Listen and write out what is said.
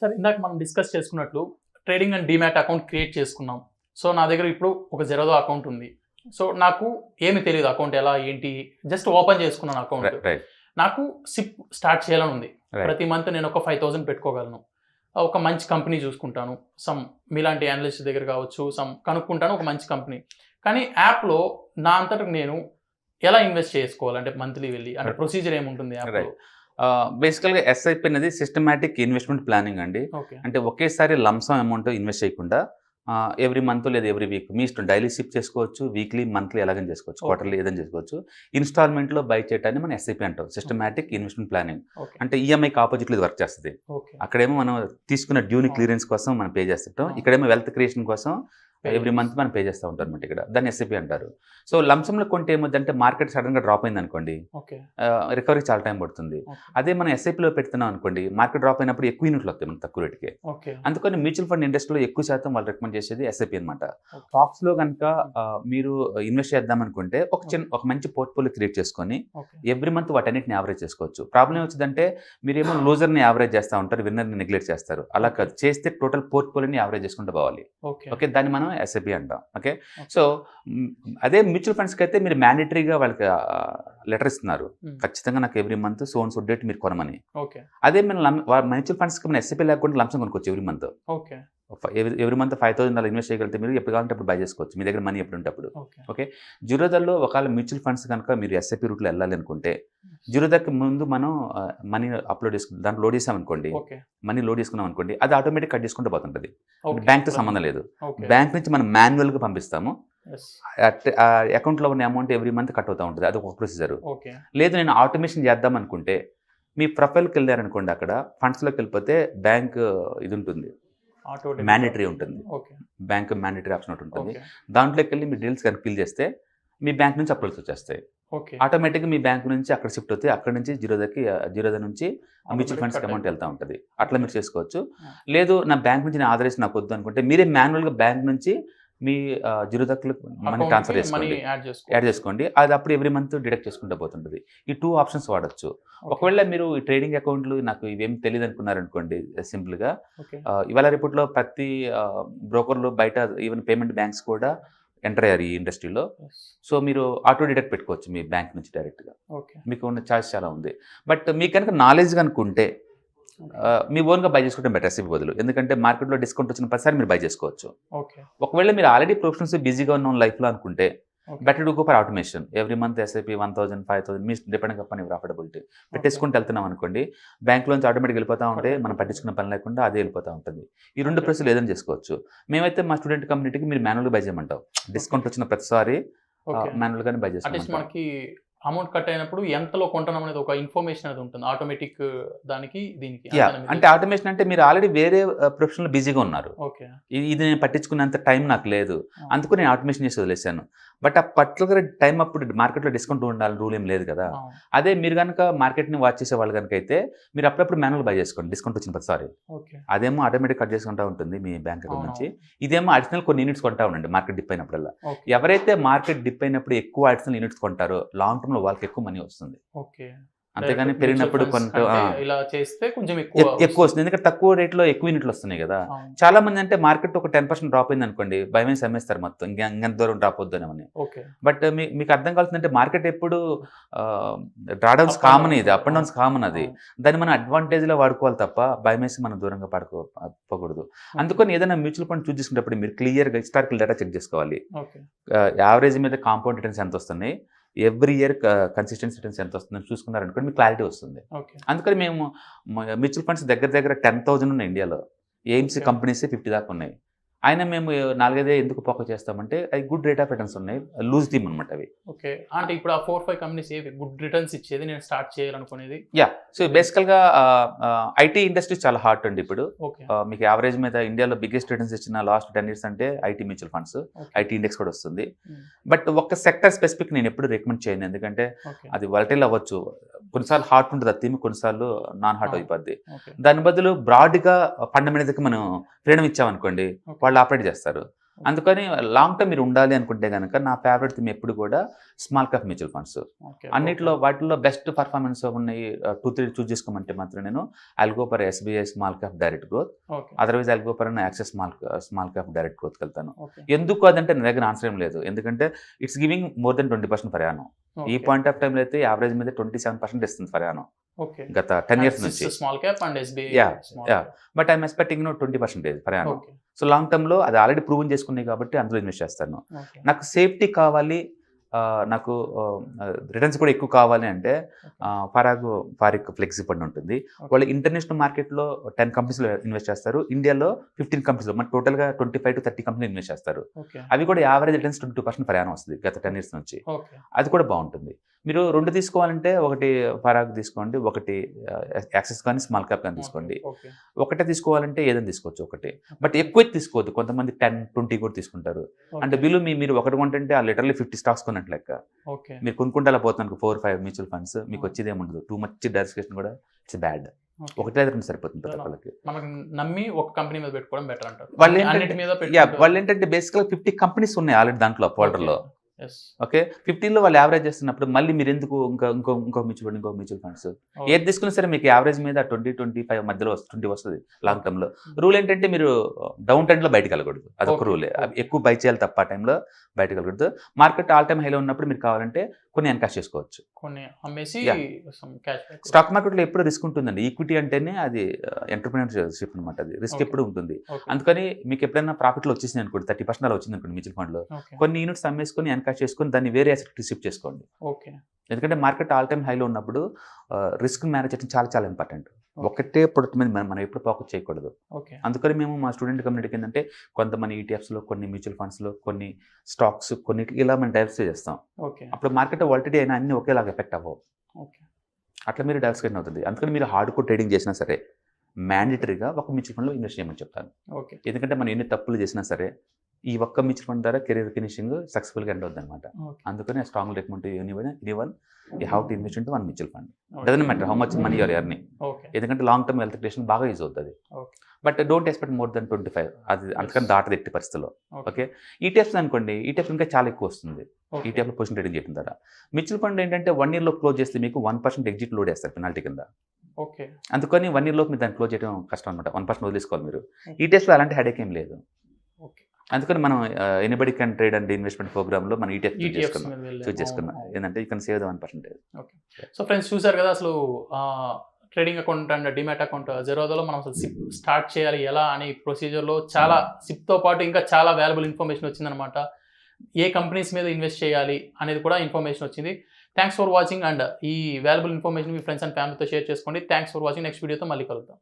Sir ఇందాక మనం discuss చేసుకున్నట్లు trading and demat account create చేసుకున్నాం. సో నా దగ్గర ఇప్పుడు ఒక జెరోదా అకౌంట్ ఉంది. సో నాకు ఏమి తెలియదు అకౌంట్ ఎలా ఏంటి, జస్ట్ ఓపెన్ చేసుకున్నాను అకౌంట్. నాకు సిప్ స్టార్ట్ చేయాలని ఉంది. ప్రతి మంత్ నేను ఒక 5,000 పెట్టుకోగలను. ఒక మంచి కంపెనీ చూసుకుంటాను, సమ్ మీలాంటి అనలిస్ట్ దగ్గర కావచ్చు, సమ్ కనుక్కుంటాను ఒక మంచి కంపెనీ. కానీ యాప్లో నా అంతటా నేను ఎలా ఇన్వెస్ట్ చేసుకోవాలంటే మంత్లీ వెళ్ళి అంటే ప్రొసీజర్ ఏముంటుంది యాప్లో? బేసికల్గా ఎస్ఐపి అనేది సిస్టమాటిక్ ఇన్వెస్ట్మెంట్ ప్లానింగ్ అండి. అంటే ఒకేసారి లంసమ్ అమౌంట్ ఇన్వెస్ట్ చేయకుండా ఎవ్రీ మంత్ లేదా ఎవ్రీ వీక్ మీ ఇష్టం, డైలీ సిప్ చేసుకోవచ్చు, వీక్లీ మంత్లీ ఎలాగని చేసుకోవచ్చు, క్వార్టర్లీ ఏదైనా చేసుకోవచ్చు. ఇన్స్టాల్మెంట్లో బై చేయటాన్ని మనం ఎస్ఐపి అంటాం, సిస్టమాటిక్ ఇన్వెస్ట్మెంట్ ప్లానింగ్. అంటే ఈఎంఐకి ఆపోజిట్లో ఇది వర్క్ చేస్తుంది. అక్కడేమో మనం తీసుకున్న డ్యూని క్లియరెన్స్ కోసం మనం పే చేస్తుంటాం, ఇక్కడేమో వెల్త్ క్రియేషన్ కోసం ఎవ్రీ మంత్ మనం పే చేస్తూ ఉంటాం అనమాట. ఇక్కడ దాన్ని ఎస్ఐపి అంటారు. సో లంసంలో కొంటే ఏమవుతుందంటే మార్కెట్ సడన్గా డ్రాప్ అయింది అనుకోండి, రికవరీ చాలా టైం పడుతుంది. అదే మనం ఎస్ఐపిలో పెడుతున్నాం అనుకోండి, మార్కెట్ డ్రాప్ అయినప్పుడు ఎక్కువ యూనిట్లు వస్తాయి మనకు తక్కువ రేటుకి. అందుకని మ్యూచువల్ ఫండ్ ఇండస్ట్రీలో ఎక్కువ శాతం వాళ్ళు రికమెండ్ చేసేది ఎస్ఐపి అనమాట. స్టాక్స్లో కనుక మీరు ఇన్వెస్ట్ చేద్దాం అనుకుంటే ఒక మంచి పోర్ట్ఫోలియో క్రియేట్ చేసుకొని ఎవ్రీ మంత్ వాటన్నిటిని యావరేజ్ చేసుకోవచ్చు. ప్రాబ్లం వచ్చిందంటే మీరేమో లూజర్ని యావరేజ్ చేస్తూ ఉంటారు, విన్నర్ని నెగ్లెక్ట్ చేస్తారు. అలా కాదు, చేస్తే టోటల్ పోర్ట్ఫోలియోని యావరేజ్ చేసుకుంటూ పోవాలి. ఓకే, దాన్ని మనం ఎస్ఐపి అంటాం. ఓకే, సో అదే మ్యూచువల్ ఫండ్స్కి అయితే మీరు మ్యాండేటరీగా వాళ్ళకి లెటర్ ఇస్తున్నారు, ఖచ్చితంగా నాకు ఎవ్రీ మంత్ సో డేట్ మీరు కొనమని. అదే మనం మ్యూచువల్ ఫండ్స్కి మనం ఎస్ఐపి లేకుండా లంసం కొనుక్కోవచ్చు ఎవ్రీ మంత్. ఎవ్రీ మంత్ 5,000 అలా ఇన్వెస్ట్ చేయగలిగితే మీరు ఎప్పుడు కావాలంటే అప్పుడు బై చేసుకోవచ్చు, మీ దగ్గర మనీ ఎప్పుడు ఉంటే అప్పుడు. ఓకే, జీరోదాలో ఒకవేళ మ్యూచువల్ ఫండ్స్ కనుక మీరు ఎస్ఐపి రూట్లో వెళ్ళాలి అనుకుంటే జీరోదాకి ముందు మనం మనీ అప్లోడ్ చేసుకుని దాంట్లో లోడ్ చేసాం అనుకోండి, మనీ లోడ్ చేసుకున్నాం అనుకోండి, అది ఆటోమేటిక్ కట్ చేసుకుంటూ పోతుంటుంది. బ్యాంక్తో సంబంధం లేదు. బ్యాంక్ నుంచి మనం మాన్యువల్గా పంపిస్తాము, అకౌంట్లో ఉన్న అమౌంట్ ఎవ్రీ మంత్ కట్ అవుతూ ఉంటుంది. అది ఒక ప్రొసీజర్. లేదు నేను ఆటోమేషన్ చేద్దాం అనుకుంటే మీ ప్రొఫైల్కి వెళ్ళారనుకోండి, అక్కడ ఫండ్స్లోకి వెళ్ళిపోతే బ్యాంక్ ఇది ఉంటుంది, మ్యాండేటరీ ఉంటుంది, బ్యాంక్ మ్యాండేటరీ ఆప్షన్ ఒకటి ఉంటుంది. దాంట్లోకి వెళ్ళి మీ డీల్స్ కనుక ఫిల్ చేస్తే మీ బ్యాంక్ నుంచి అప్రోచ్ వచ్చేస్తాయి. ఆటోమేటిక్గా మీ బ్యాంక్ నుంచి అక్కడ షిఫ్ట్ అవుతాయి, అక్కడ నుంచి జీరోదా నుంచి మ్యూచువల్ ఫండ్స్కి అమౌంట్ వెళ్తూ ఉంటుంది. అట్లా మీరు చేసుకోవచ్చు. లేదు నా బ్యాంక్ నుంచి నేను ఆధారేసి నాకు వద్దు అనుకుంటే మీరే మాన్యువల్గా బ్యాంక్ నుంచి మీ జీరోదాకి మనీ ట్రాన్స్ఫర్ యాడ్ చేసుకోండి. అది అప్పుడు ఎవ్రీ మంత్ డిడక్ట్ చేసుకుంటూ పోతుంటుంది. ఈ 2 ఆప్షన్స్ వాడచ్చు. ఒకవేళ మీరు ఈ ట్రేడింగ్ అకౌంట్లు నాకు ఇవేం తెలియదు అనుకున్నారనుకోండి, సింపుల్గా ఇవాళ రేపట్లో ప్రతి బ్రోకర్లు బయట ఈవెన్ పేమెంట్ బ్యాంక్స్ కూడా ఎంటర్ అయ్యారు ఈ ఇండస్ట్రీలో. సో మీరు ఆటో డిడక్ట్ పెట్టుకోవచ్చు మీ బ్యాంక్ నుంచి డైరెక్ట్గా. మీకు ఉన్న ఛాయిస్ చాలా ఉంది. బట్ మీకు కనుక నాలెడ్జ్ కనుక్కుంటే మీ ఓన్గా బై చేసుకుంటే బెటర్ ఎస్ఐపి బదులు. ఎందుకంటే మార్కెట్లో డిస్కౌంట్ వచ్చిన ప్రతిసారి మీరు బై చేసుకోవచ్చు. ఒకవేళ మీరు ఆల్రెడీ ప్రొఫెషనల్స్ బిజీగా ఉన్న లైఫ్లో అనుకుంటే better to go for automation. Every month SIP 1,000, 5,000 మీ డిపెండింగ్ అపాన్ యువర్ అఫోర్డబిలిటీ పెట్టేసుకుంటూ వెళ్తున్నాం అనుకోండి, బ్యాంక్లోంచి ఆటోమేటిక్ వెళ్ళిపోతూ ఉంటే మనం పట్టించుకున్న పని లేకుండా అదే వెళ్ళిపోతూ ఉంటుంది. ఈ 2 ప్రైస్లు ఏదైనా చేసుకోవచ్చు. మేమైతే మా స్టూడెంట్ కమ్యూనిటీకి మీరు మాన్యువల్గా బై చేయమంటాం. డిస్కౌంట్ వచ్చిన ప్రతిసారి మాన్యువల్గానే బై చేసుకోవాలి. అమౌంట్ కట్ అయినప్పుడు ఎంతలో కొంటున్నాం అనేది ఒక ఇన్ఫర్మేషన్ అనేది ఉంటుంది ఆటోమేటిక్ దానికి దీనికి. అంటే ఆటోమేషన్ అంటే మీరు ఆల్రెడీ వేరే ప్రొఫెషన్లో బిజీగా ఉన్నారు, ఇది నేను పట్టించుకున్నంత టైం నాకు లేదు, అందుకు నేను ఆటోమేషన్ చేసి వదిలేశాను. బట్ ఆ పర్టికులర్ టైం అప్పుడు మార్కెట్లో డిస్కౌంట్ ఉండాలని రూల్ ఏం లేదు కదా. అదే మీరు కనుక మార్కెట్ని వాచ్ చేసే వాళ్ళు కనుక అయితే మీరు అప్పుడప్పుడు మాన్యువల్ బై చేసుకోండి డిస్కౌంట్ వచ్చిన ప్రతిసారి. అదేమో ఆటోమేటిక్ కట్ చేసుకుంటూ ఉంటుంది మీ బ్యాంక్ అకౌంట్ నుంచి. ఇదేమో అడిషనల్ కొన్ని యూనిట్స్ కొంటా ఉండండి మార్కెట్ డిప్ అయినప్పుడల్లా. ఎవరైతే మార్కెట్ డిప్ అయినప్పుడు ఎక్కువ అడిషనల్ యూనిట్స్ కొంటారో లాంగ్ టర్మ్ లో వాళ్ళకి ఎక్కువ మనీ వస్తుంది. అంతేగాని పెరిగినప్పుడు ఇలా చేస్తే కొంచెం ఎక్కువ వస్తుంది, ఎందుకంటే తక్కువ రేట్లో ఎక్కువ యూనిట్లు వస్తున్నాయి కదా. చాలా మంది అంటే మార్కెట్ ఒక 10% డ్రాప్ అయింది అనుకోండి, భయం సమ్మేస్తారు మొత్తం, ఇంకెంత దూరం డ్రాప్ అవుతుందని. బట్ మీకు అర్థం కావాల్సిందంటే మార్కెట్ ఎప్పుడు డ్రాడౌన్స్ కామన్, ఇది అప్ అండ్ డౌన్స్ కామన్. అది దాన్ని మనం అడ్వాంటేజ్లో వాడుకోవాలి తప్ప భయం వేసి మనం దూరంగా పడుకోకూడదు. అందుకని ఏదైనా మ్యూచువల్ ఫండ్ చూస్ చేసుకునేటప్పుడు మీరు క్లియర్గా హిస్టారికల్ డేటా చెక్ చేసుకోవాలి. యావరేజ్ మీద కాంపౌండ్ రిటర్న్స్ ఎంత వస్తున్నాయి, ఎవ్రీ ఇయర్ కన్సిస్టెన్సీ రిటర్న్స్ ఎంత వస్తుందని చూసుకున్నారనుకోండి మీకు క్లారిటీ వస్తుంది. అందుకని మేము మ్యూచువల్ ఫండ్స్ దగ్గర 10,000 ఉన్నాయి ఇండియాలో. ఏఎంసీ కంపెనీస్ 50 దాకా ఉన్నాయి. అయినా మేము 4-5 ఎందుకు ఫోకస్ చేస్తామంటే అవి గుడ్ రేట్ ఆఫ్ రిటర్న్స్ ఉన్నాయి, లూజ్ థీమ్ అనమాట అవి. ఓకే, అంటే ఇప్పుడు ఆ 4-5 కంపెనీస్ ఏవి గుడ్ రిటర్న్స్ ఇచ్చేది నేను స్టార్ట్ చేయాలనుకునేది? సో బేసికల్గా ఐటీ ఇండస్ట్రీ చాలా హాట్ అండి ఇప్పుడు. మీకు యావరేజ్ మీద ఇండియాలో బిగ్గెస్ట్ రిటర్న్స్ ఇచ్చిన లాస్ట్ 10 years అంటే IT mutual funds, IT index కూడా వస్తుంది. బట్ ఒక్క సెక్టర్ స్పెసిఫిక్ నేను ఎప్పుడు రికమెండ్ చేయను, ఎందుకంటే అది వాలటైల్ అవ్వచ్చు. కొన్నిసార్లు హాట్ ఉంటుంది ఆ థీమ్, కొన్నిసార్లు నాన్ హాట్ అయిపోద్ది. దాని బదులు బ్రాడ్గా ఫండమెంటల్స్కి మనం ఫ్రీడమ్ ఇచ్చామనుకోండి వాళ్ళు ఆపరేట్ చేస్తారు. అందుకని లాంగ్ టర్మ్ మీరు ఉండాలి అనుకుంటే కనుక నా ఫేవరెట్ థీమ్ ఎప్పుడు కూడా స్మాల్ క్యాప్ మ్యూచువల్ ఫండ్స్. అన్నిట్లో వాటిల్లో బెస్ట్ పర్ఫార్మెన్స్ ఉన్నాయి 2-3 చూస్ చేసుకోమంటే మాత్రం నేను I'll go for SBI small cap direct growth, otherwise I'll go for Axis small cap direct గ్రోత్కి వెళ్తాను. ఎందుకు అదంటే నా దగ్గర ఆన్సర్ ఏం లేదు, ఎందుకంటే it's giving more than 20% per annum. ఈ పాయింట్ ఆఫ్ టైంలో అయితే యావరేజ్ మీద 27% ఇస్తుంది పర్ యానం గత 10 years నుంచి. Small cap and SBI. But I'm expecting 20% per annum. So long టర్మ్లో అది ఆల్రెడీ ప్రూవన్ చేసుకున్నాయి కాబట్టి అందులో ఇన్వెస్ట్ చేస్తాను. నాకు సేఫ్టీ కావాలి, నాకు రిటర్న్స్ కూడా ఎక్కువ కావాలి అంటే ఫారిక్ ఫ్లెక్సీ ఫండ్ ఉంటుంది. వాళ్ళు ఇంటర్నేషనల్ మార్కెట్లో 10 కంపెనీస్లో ఇన్వెస్ట్ చేస్తారు, ఇండియాలో 15 కంపెనీస్లో, మన టోటల్గా 25 to 30 కంపెనీలు ఇన్వెస్ట్ చేస్తారు. అవి కూడా యావరేజ్ రిటర్న్స్ 22% పర్ యానం వస్తుంది గత 10 years నుంచి. అది కూడా బాగుంటుంది. మీరు 2 తీసుకోవాలంటే ఒకటి ఫరాగ్ తీసుకోండి, ఒకటి యాక్సెస్ కానీ స్మాల్ క్యాప్ కానీ తీసుకోండి. ఒకటే తీసుకోవాలంటే ఏదైనా తీసుకోవచ్చు ఒకటి, బట్ ఎక్కువ తీసుకోవద్దు. కొంతమంది 10-20 కూడా తీసుకుంటారు. అంటే బిల్లు మీరు ఒకటి కొంటే ఆ లిటరల్లీ 50 స్టాక్స్ కొన్నట్టు లెక్క. మీరు కొనుక్కుంటే అలా పోతాను 4-5 మ్యూచువల్ ఫండ్స్, మీకు వచ్చేది ఏముండదు. టూ మచ్ డైవర్సిఫికేషన్ కూడా ఇట్స్ బ్యాడ్. ఒకటే రెండు సరిపోతుంది ప్రతి ఒక్కరికి. మనకి నమ్మి ఒక కంపెనీ మీద పెట్టుకోవడం బెటర్ అంటారు. వాళ్ళు ఏంటంటే బేసిక్గా 50 కంపెనీస్ ఉన్నాయి ఆల్రెడీ దాంట్లో ఫోల్డర్లో. ఓకే, 15లో వాళ్ళు యావరేజ్ చేస్తున్నప్పుడు మళ్ళీ మీరు ఎందుకు ఇంకో మ్యూచువల్ ఫండ్స్ ఏది తీసుకున్నా సరే మీకు యావరేజ్ మీద 20-25 మధ్యలో 20 వస్తుంది లాంగ్ టర్మ్ లో. రూల్ ఏంటంటే మీరు డౌన్ ట్రెండ్ లో బయటకు వెళ్ళకూడదు, అదొక రూలే. ఎక్కువ బై చేయాలి తప్ప ఆ టైంలో బయటకు వెళ్ళకూడదు. మార్కెట్ ఆల్ టైమ్ హైలో ఉన్నప్పుడు మీరు కావాలంటే కొన్ని ఎన్కాష్ చేసుకోవచ్చు, కొన్ని అమ్మేసి. స్టాక్ మార్కెట్లో ఎప్పుడు రిస్క్ ఉంటుందండి. ఈక్విటీ అంటేనే అది ఎంటర్‌ప్రెన్యూర్‌షిప్ అనమాట, అది రిస్క్ ఎప్పుడు ఉంటుంది. అందుకని మీకు ఎప్పుడైనా ప్రాఫిట్లో వచ్చేసింది అనుకోండి, 30% అలా వచ్చింది అనుకోండి మ్యూచువల్ ఫండ్లో, కొన్ని యూనిట్స్ అమ్మేసుకొని ఎన్కాష్ చేసుకొని దాన్ని వేరే అసెట్‌కి షిఫ్ట్ చేసుకోండి. ఎందుకంటే మార్కెట్ ఆల్ టైమ్ హైలో ఉన్నప్పుడు రిస్క్ మేనేజ్ చేయడం చాలా చాలా ఇంపార్టెంట్. ఒకటే ప్రొడక్ట్ మీద మనం ఎప్పుడు ఫోకస్ చేయకూడదు. అందుకని మేము మా స్టూడెంట్ కమ్యూనిటీకి ఏంటంటే కొంతమంది ఈటీఎఫ్స్లో, కొన్ని మ్యూచువల్ ఫండ్స్లో, కొన్ని స్టాక్స్, కొన్ని ఇలా మనం డైవర్సిఫై చేస్తాం. అప్పుడు మార్కెట్ వాలిడిటీ అయినా అన్ని ఒకేలాగా ఎఫెక్ట్ అవ్వవు. అట్లా మీరు డైవర్సిఫికేషన్ అవుతుంది. అందుకని మీరు హార్డ్ కోర్ ట్రేడింగ్ చేసినా సరే మ్యాండేటరీగా ఒక మ్యూచువల్ ఫండ్లో ఇన్వెస్ట్ చేయమని చెప్తాను. ఎందుకంటే మనం ఎన్ని తప్పులు చేసినా సరే ఈ ఒక్క మ్యూచువల్ ఫండ్ ద్వారా కెరీర్ ఫినిషింగ్ సక్సెస్ఫుల్గా ఎండ్ అవుతుంది అనమాట. అందుకని strong recommend anyone you have to invest in one mutual fund. Doesn't matter how much money you're earning, ఎందుకంటే లాంగ్ టర్మ్ వెల్త్ క్రియేషన్ బాగా యూజ్ అవుతుంది. But don't expect more than 25, అది అందుకని దాటది ఎట్టి పరిస్థితుల్లో. ఓకే, ఈటీఎఫ్స్ అనుకోండి, ఈటీఎఫ్ ఇంకా చాలా ఎక్కువ వస్తుంది. ఈటీఎఫ్లో పొజిషన్ ట్రేడింగ్ చేయడం ద్వారా. మ్యూచువల్ ఫండ్ ఏంటంటే 1 year లో క్లోజ్ చేస్తే మీకు 1% ఎగ్జిట్ లోడ్ వేస్తారు పెనాల్టీ కింద. అందుకని 1 year లోపు మీరు దాన్ని క్లోజ్ చేయడం కష్టం అనమాట. 1% వదిలేసుకోవాలి మీరు. ఈటీఎఫ్లో అలాంటి హెడేక్ ఏం లేదు. అందుకని మనం anybody can trade and investment ప్రోగ్రామ్లో మనం ఈటీఎఫ్ చూస్ చేసుకున్నాం. ఏంటంటే you can save the 1%. So friends చూసారు కదా, అసలు trading account and demat account జెరోదాలో మనం అసలు సిప్ స్టార్ట్ చేయాలి ఎలా అనే ప్రొసీజర్లో చాలా సిప్తో పాటు ఇంకా చాలా వాల్యుబుల్ ఇన్ఫర్మేషన్ వచ్చిందనమాట. ఏ కంపెనీస్ మీద ఇన్వెస్ట్ చేయాలి అనేది కూడా ఇన్ఫర్మేషన్ వచ్చింది. థ్యాంక్స్ ఫర్ వాచింగ్, అండ్ ఈ valuable information me friends and ఫ్యామిలీతో షేర్ చేసుకోండి. Thanks for watching. నెక్స్ట్ వీడియోతో మళ్ళీ కలుద్దాం.